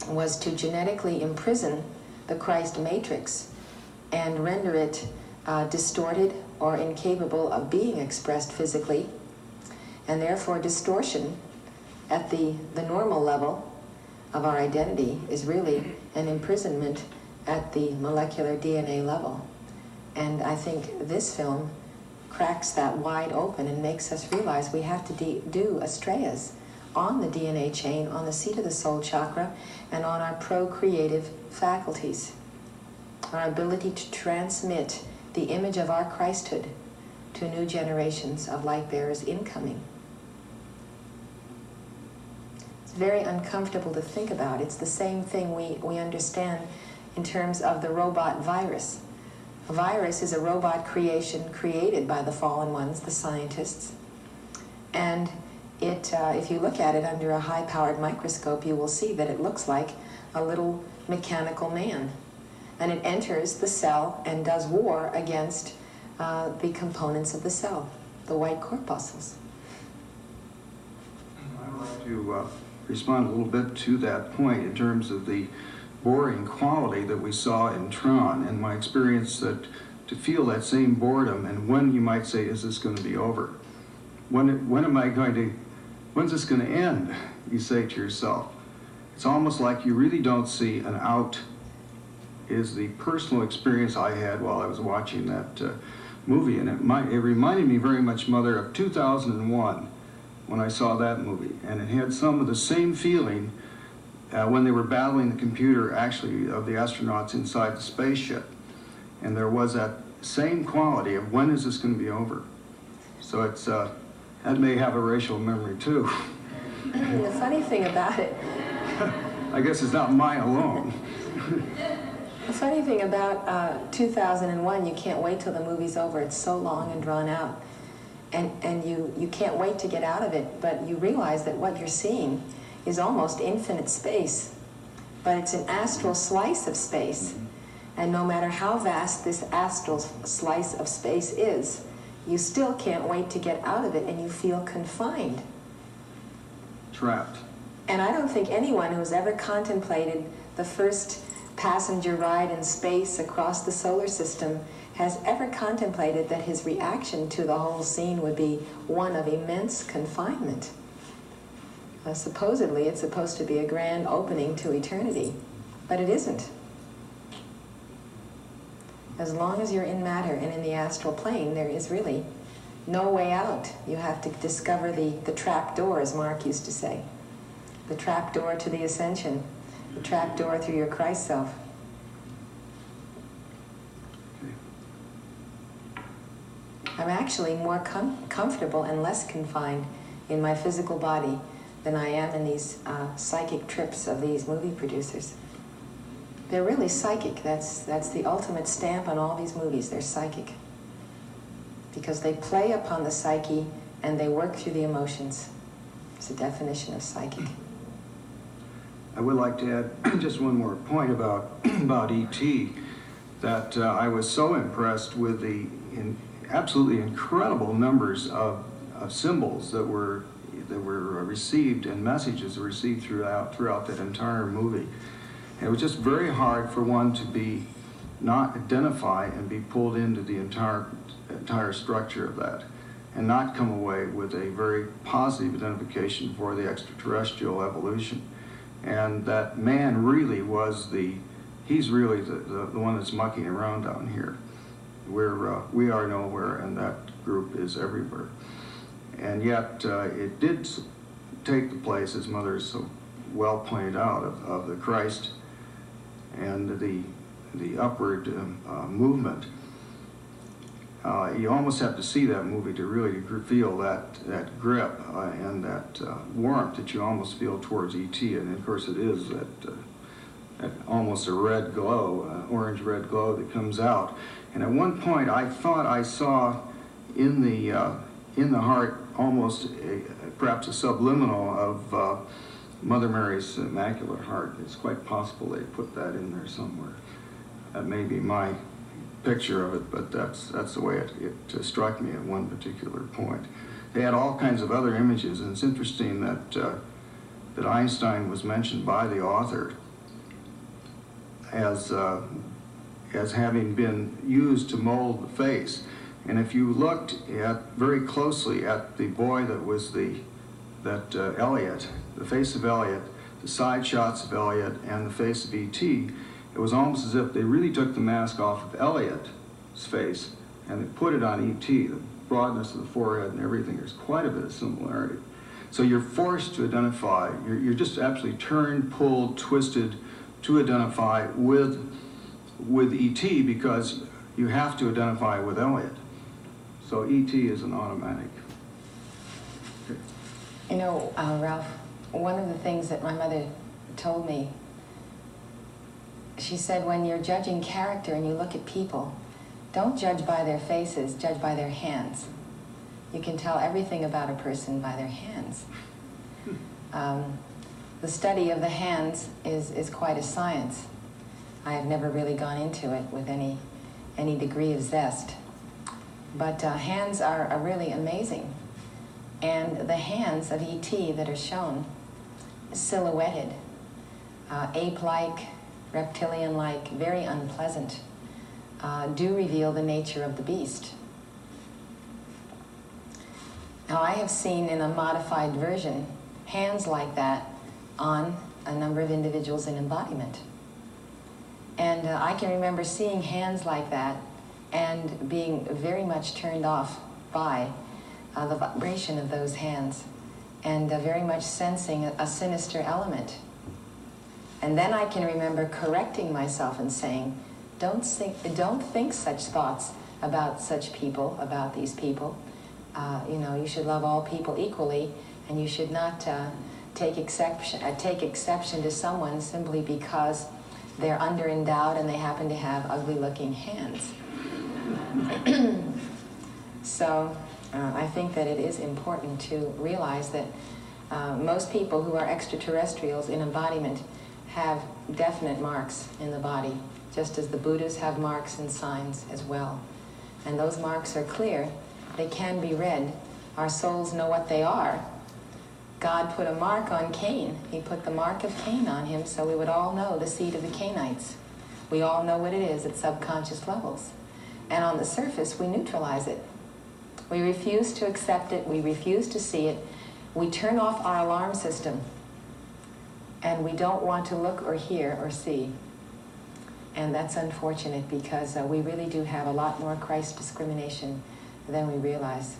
was to genetically imprison the Christ matrix and render it distorted or incapable of being expressed physically, and therefore distortion at the normal level of our identity is really an imprisonment at the molecular DNA level. And I think this film cracks that wide open and makes us realize we have to do astrayas on the DNA chain, on the seat of the soul chakra, and on our procreative faculties. Our ability to transmit the image of our Christhood to new generations of light bearers incoming. It's very uncomfortable to think about. It's the same thing we understand in terms of the robot virus. A virus is a robot creation created by the fallen ones, the scientists. And it, if you look at it under a high-powered microscope, you will see that it looks like a little mechanical man. And it enters the cell and does war against the components of the cell, the white corpuscles. I'd like to respond a little bit to that point in terms of the boring quality that we saw in Tron, and my experience that to feel that same boredom, and when you might say, is this going to be over? When's this going to end? You say to yourself. It's almost like you really don't see an out. Is the personal experience I had while I was watching that movie, and it reminded me very much, Mother, of 2001 when I saw that movie, and it had some of the same feeling when they were battling the computer, actually, of the astronauts inside the spaceship. And there was that same quality of when is this going to be over? So it's, that may have a racial memory too. The funny thing about it... I guess it's not mine alone. The funny thing about 2001, you can't wait till the movie's over. It's so long and drawn out. And you can't wait to get out of it, but you realize that what you're seeing is almost infinite space, but it's an astral slice of space. And no matter how vast this astral slice of space is, you still can't wait to get out of it, and you feel confined. Trapped. And I don't think anyone who's ever contemplated the first passenger ride in space across the solar system has ever contemplated that his reaction to the whole scene would be one of immense confinement. Supposedly, it's supposed to be a grand opening to eternity, but it isn't. As long as you're in matter and in the astral plane, there is really no way out. You have to discover the trap door, as Mark used to say. The trap door to the ascension, the trap door through your Christ self. I'm actually more comfortable and less confined in my physical body than I am in these psychic trips of these movie producers. They're really psychic. That's the ultimate stamp on all these movies. They're psychic. Because they play upon the psyche and they work through the emotions. It's a definition of psychic. I would like to add just one more point about E.T., that I was so impressed with the absolutely incredible numbers of symbols that were received and messages received throughout that entire movie. And it was just very hard for one to be not identify and be pulled into the entire structure of that, and not come away with a very positive identification for the extraterrestrial evolution. And that man really was he's really the one that's mucking around down here. We are nowhere, and that group is everywhere. And yet, it did take the place, as Mother so well pointed out, of the Christ and the upward movement. You almost have to see that movie to really feel that grip and that warmth that you almost feel towards E.T. And of course, it is that almost a red glow, orange-red glow that comes out. And at one point, I thought I saw in the heart almost perhaps a subliminal of Mother Mary's Immaculate Heart. It's quite possible they put that in there somewhere. That may be my picture of it, but that's the way it struck me at one particular point. They had all kinds of other images, and it's interesting that Einstein was mentioned by the author as having been used to mold the face. And if you looked very closely at the boy that was Elliot, the face of Elliot, the side shots of Elliot, and the face of E.T., it was almost as if they really took the mask off of Elliot's face and they put it on E.T., the broadness of the forehead and everything. There's quite a bit of similarity. So you're forced to identify, you're just absolutely turned, pulled, twisted to identify with E.T. because you have to identify with Elliot. So E.T. is an automatic. Okay. You know, Ralph, one of the things that my mother told me, she said, when you're judging character and you look at people, don't judge by their faces, judge by their hands. You can tell everything about a person by their hands. The study of the hands is quite a science. I have never really gone into it with any degree of zest. But hands are really amazing. And the hands of E.T. that are shown, silhouetted, ape-like, reptilian-like, very unpleasant, do reveal the nature of the beast. Now, I have seen in a modified version hands like that on a number of individuals in embodiment. And I can remember seeing hands like that and being very much turned off by the vibration of those hands and very much sensing a sinister element. And then I can remember correcting myself and saying, don't think such thoughts about such people, about these people. You should love all people equally, and you should not take exception to someone simply because they're underendowed and they happen to have ugly-looking hands. So I think that it is important to realize that most people who are extraterrestrials in embodiment have definite marks in the body, just as the Buddhas have marks and signs as well. And those marks are clear. They can be read. Our souls know what they are. God put a mark on Cain. He put the mark of Cain on him so we would all know the seed of the Cainites. We all know what it is at subconscious levels. And on the surface, we neutralize it. We refuse to accept it. We refuse to see it. We turn off our alarm system. And we don't want to look or hear or see. And that's unfortunate because we really do have a lot more Christ discrimination than we realize.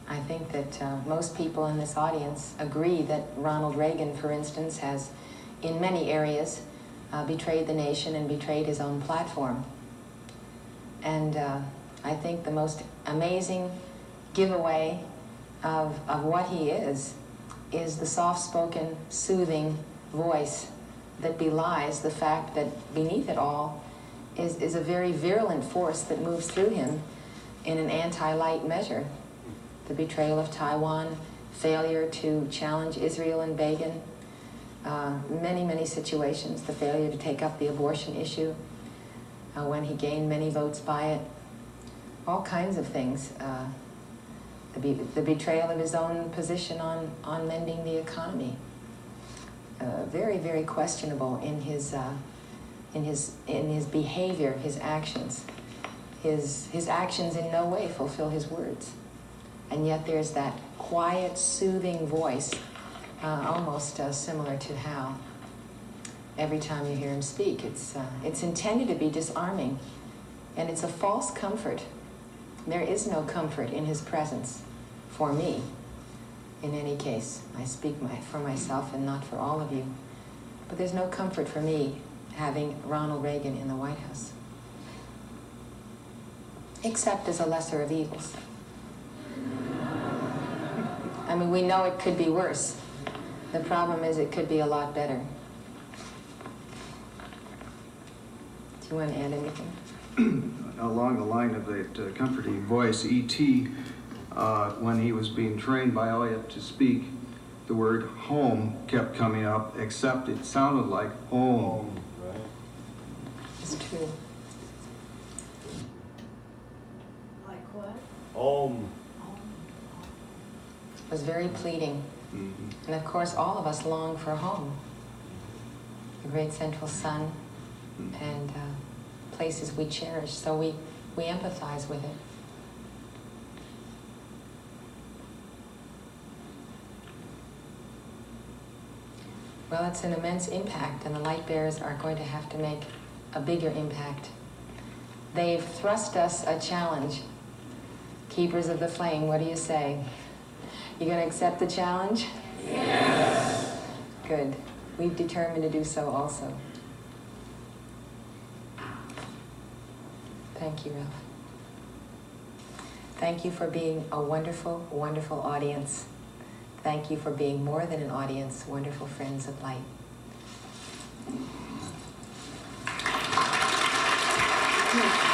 I think that most people in this audience agree that Ronald Reagan, for instance, has, in many areas, betrayed the nation and betrayed his own platform. And I think the most amazing giveaway of what he is the soft-spoken, soothing voice that belies the fact that beneath it all is a very virulent force that moves through him in an anti-light measure. The betrayal of Taiwan, failure to challenge Israel and Begin, many, many situations, the failure to take up the abortion issue, when he gained many votes by it, all kinds of things. The betrayal of his own position on mending the economy. Very, very questionable in his behavior, his actions. His actions in no way fulfill his words. And yet there's that quiet, soothing voice, almost similar to Hal. Every time you hear him speak, it's intended to be disarming, and it's a false comfort. There is no comfort in his presence, for me. In any case, I speak for myself and not for all of you. But there's no comfort for me having Ronald Reagan in the White House, except as a lesser of evils. I mean, we know it could be worse. The problem is it could be a lot better. Do you want to add anything? Along the line of that comforting voice, E.T., when he was being trained by Elliot to speak, the word home kept coming up, except it sounded like home. Right. It's true. Like what? Home. It was very pleading. Mm-hmm. And of course, all of us long for home. the great central sun, and places we cherish. So we empathize with it. Well, it's an immense impact, and the light bearers are going to have to make a bigger impact. They've thrust us a challenge. Keepers of the flame, what do you say? You going to accept the challenge? Yes. Good. We've determined to do so also. Thank you, Ralph. Thank you for being a wonderful, wonderful audience. Thank you for being more than an audience, wonderful friends of light. Thank you.